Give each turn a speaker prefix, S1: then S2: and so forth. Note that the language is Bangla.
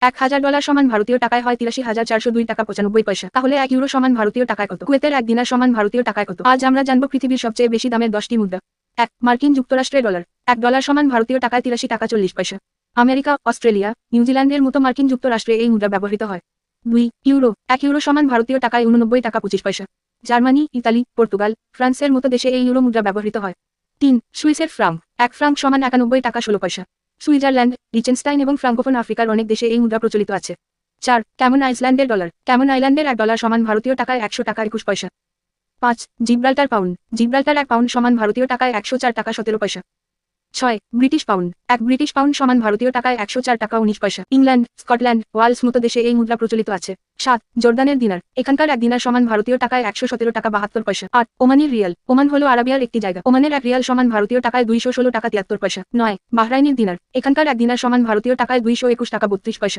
S1: $1000 সমান ভারতীয় টাকায় হয় 83,402 টাকা 95 পয়সা। তাহলে 1 ইউরো সমান ভারতীয় টাকায় কত? কুয়েতের 1 দিনার সমান ভারতীয় টাকায় কত? আজ আমরা জানব পৃথিবীর সবচেয়ে বেশি দামের 10টি মুদ্রা। 1 মার্কিন যুক্তরাষ্ট্রের ডলার। $1 সমান ভারতীয় টাকায় 83 টাকা 40 পয়সা। আমেরিকা, অস্ট্রেলিয়া, নিউজিল্যান্ডের মতো মার্কিন যুক্তরাষ্ট্রে এই মুদ্রা ব্যবহৃত হয়। 2 ইউরো। 1 ইউরো সমান ভারতীয় টাকায় 89 টাকা 25 পয়সা। জার্মানি, ইতালি, পর্তুগাল, ফ্রান্সের মতো দেশে এই ইউরো মুদ্রা ব্যবহৃত হয়। 3 সুইসের ফ্রাঙ্ক। 1 ফ্রাঙ্ক সমান 91 টাকা 16 পয়সা। সুইজারল্যান্ড, লিচেনস্টাইন এবং ফ্রাঙ্কোফোন আফ্রিকার অনেক দেশে এই মুদ্রা প্রচলিত আছে। 4 ক্যামন আইল্যান্ডের ডলার। ক্যামন আইল্যান্ডের $1 সমান ভারতীয় টাকায় 100 টাকা 21 পয়সা। 5 জিব্রাল্টার পাউন্ড। জিব্রাল্টার 1 পাউন্ড সমান ভারতীয় টাকায় 104 টাকা 17 পয়সা। 6 ব্রিটিশ পাউন্ড। 1 ব্রিটিশ পাউন্ড সমান ভারতীয় টাকায় 104 টাকা 19 পয়সা। ইংল্যান্ড, স্কটল্যান্ড, ওয়ালস মতো দেশে এই মুদ্রা প্রচলিত আছে। 7 জর্দানের দিনার। এখানকার 1 দিনার সমান ভারতীয় টাকায় 117 টাকা 72 পয়সা। 8 ওমানি রিয়াল। ওমান হলো আরাবিয়ার একটি জায়গা। ওমানের 1 রিয়াল সমান ভারতীয় টাকায় 216 টাকা 73 পয়সা। 9 বাহরাইনের দিনার। এখানকার 1 দিনার সমান ভারতীয় টাকায় 221 টাকা 32 পয়সা।